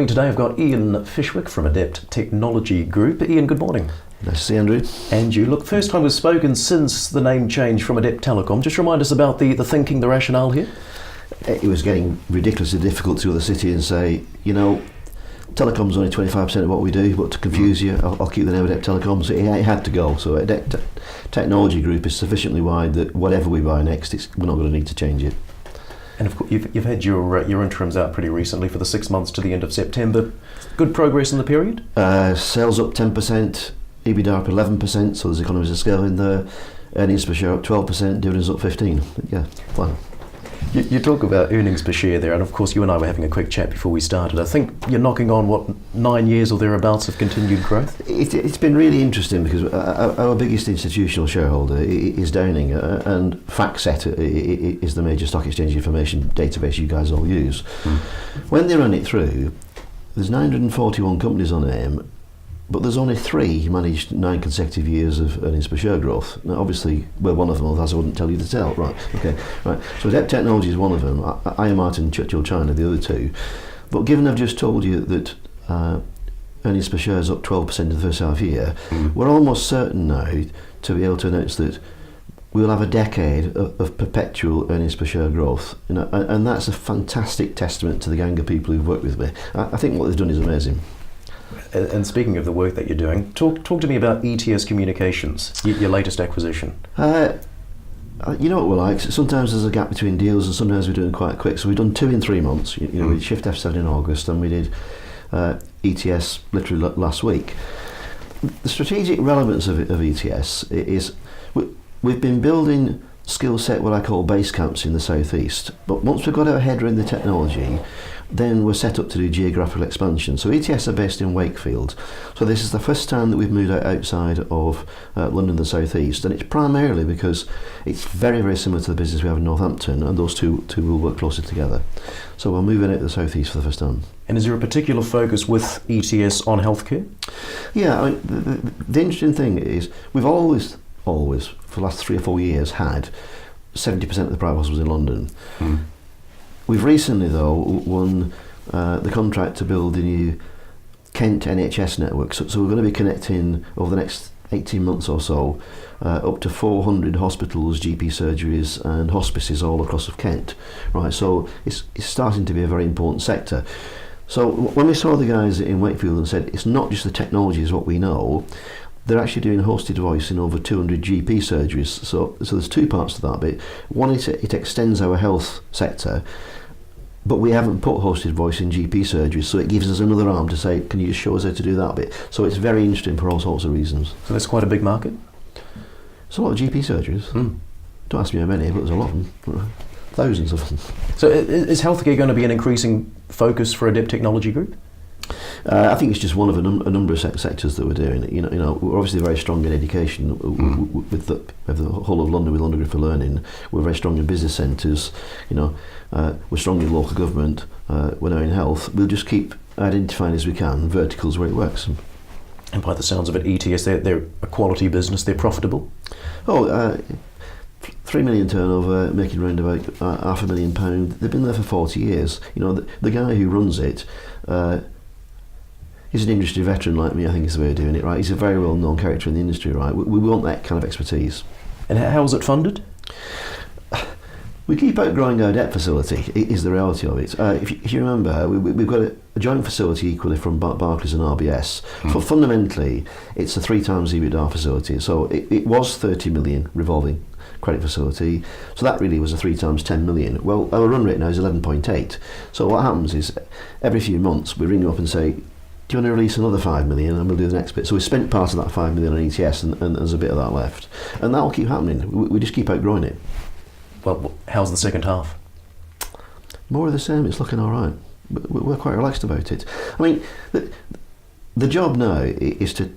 me today I've got Ian Fishwick from AdEPT Technology Group. Ian, good morning. Nice to see you, Andrew. And you. Look, first time we've spoken since the name change from AdEPT Telecom. Just remind us about the thinking, the rationale here. It was getting ridiculously difficult to go to the city and say, you know, telecom's only 25% of what we do, but to confuse you, I'll keep the name AdEPT Telecom. So it had to go. So AdEPT Technology Group is sufficiently wide that whatever we buy next, we're not going to need to change it. And of course, you've had your interims out pretty recently for the 6 months to the end of September. Good progress in the period? Sales up 10%, EBITDA up 11%, so there's economies of scale in there. Earnings per share up 12%, dividends up 15%. Yeah, fine. You talk about earnings per share there, and of course you and I were having a quick chat before we started. I think you're knocking on, 9 years or thereabouts of continued growth? It's been really interesting because our biggest institutional shareholder is Downing, and FactSet is the major stock exchange information database you guys all use. When they run it through, there's 941 companies on AIM, but there's only 3 managed 9 consecutive years of earnings per share growth. Now, obviously, we're one of them, otherwise I wouldn't tell you to tell. Right, okay, right. So AdEPT Technology is one of them. IMART and Churchill China, the other 2. But given I've just told you that earnings per share is up 12% in the first half year, we're almost certain now to be able to announce that we'll have a decade of perpetual earnings per share growth. You know, and that's a fantastic testament to the gang of people who've worked with me. I think what they've done is amazing. And speaking of the work that you're doing, talk to me about EPS Communications, your latest acquisition. You know what we're like. Sometimes there's a gap between deals, and sometimes we're doing quite quick. So we've done 2 in 3 months. We did Shift F7 in August, and we did ETS literally last week. The strategic relevance of ETS is we've been building skill set, what I call base camps in the southeast. But once we've got our head around the technology, then we're set up to do geographical expansion. So ETS are based in Wakefield. So this is the first time that we've moved outside of London and the southeast, and it's primarily because it's very, very similar to the business we have in Northampton, and those two will work closer together. So we're moving out to the southeast for the first time. And is there a particular focus with ETS on healthcare? Yeah, I mean, the interesting thing is we've always, for the last 3 or 4 years, had 70% of the private hospitals in London. We've recently, though, won the contract to build the new Kent NHS network. So we're going to be connecting, over the next 18 months or so, up to 400 hospitals, GP surgeries and hospices all across of Kent. Right, so it's starting to be a very important sector. So when we saw the guys in Wakefield and said, it's not just the technology is what we know, they're actually doing hosted voice in over 200 GP surgeries. So there's 2 parts to that bit. One is it extends our health sector, but we haven't put hosted voice in GP surgeries, so it gives us another arm to say, can you just show us how to do that bit? So it's very interesting for all sorts of reasons. So that's quite a big market? It's a lot of GP surgeries. Don't ask me how many, but there's a lot of them. Thousands of them. So is healthcare going to be an increasing focus for AdEPT Technology Group? I think it's just one of a number of sectors that we're doing. You know, we're obviously very strong in education with the whole of London with London Group for Learning. We're very strong in business centres. You know, we're strong in local government. We're now in health. We'll just keep identifying as we can verticals where it works. And by the sounds of it, ETS, they're a quality business. They're profitable. 3 million turnover, making around about £500,000. They've been there for 40 years. You know, the guy who runs it. He's an industry veteran like me, I think is the way of doing it, right? He's a very well-known character in the industry, right? We want that kind of expertise. And how is it funded? We keep outgrowing our debt facility, is the reality of it. If you remember, we've got a joint facility equally from Barclays and RBS. Fundamentally, it's a 3 times EBITDA facility. So it was 30 million revolving credit facility. So that really was a 3 times 10 million. Well, our run rate now is 11.8. So what happens is every few months we ring them up and say, do you want to release another 5 million and we'll do the next bit? So we spent part of that 5 million on ETS and there's a bit of that left. And that will keep happening. We just keep outgrowing it. Well, how's the second half? More of the same. It's looking all right. We're quite relaxed about it. I mean, the job now is to...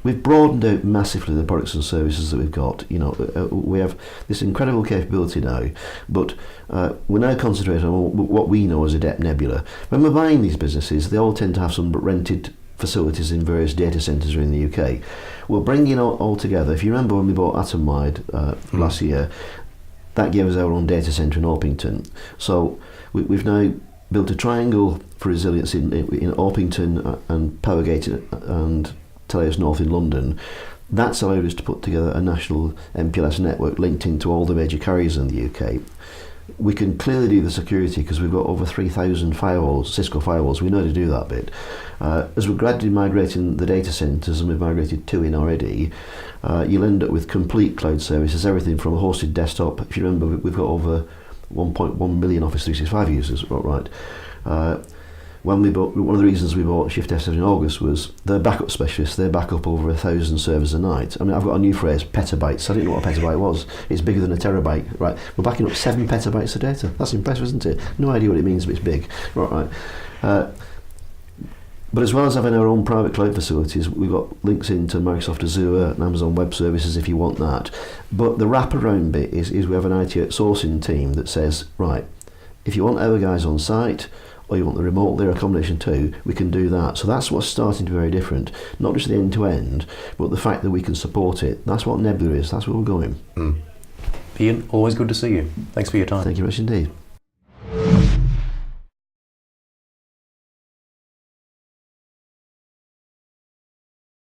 We've broadened out massively the products and services that we've got. You know, we have this incredible capability now, but we're now concentrating on what we know as AdEPT Nebula. When we're buying these businesses, they all tend to have some rented facilities in various data centres around the UK. We're bringing all together. If you remember when we bought Atomwide last year, that gave us our own data centre in Orpington. So we've now built a triangle for resilience in Orpington and Powergate and Teleios North in London. That's allowed us to put together a national MPLS network linked into all the major carriers in the UK. We can clearly do the security because we've got over 3,000 firewalls, Cisco firewalls. We know how to do that bit. As we're gradually migrating the data centres, and we've migrated 2 in already, you'll end up with complete cloud services, everything from a hosted desktop. If you remember, we've got over 1.1 million Office 365 users, right? When we bought, one of the reasons we bought Shift F7 in August was they're backup specialists. They back up over 1,000 servers a night. I mean, I've got a new phrase, petabytes. I didn't know what a petabyte was. It's bigger than a terabyte, right? We're backing up 7 petabytes of data. That's impressive, isn't it? No idea what it means, but it's big, right? But as well as having our own private cloud facilities, we've got links into Microsoft Azure and Amazon Web Services if you want that. But the wraparound bit is we have an IT outsourcing team that says, right, if you want our guys on site, or you want the remote layer accommodation too, we can do that. So that's what's starting to be very different. Not just the end-to-end, but the fact that we can support it. That's what Nebula is. That's where we're going. Ian, always good to see you. Thanks for your time. Thank you very much indeed.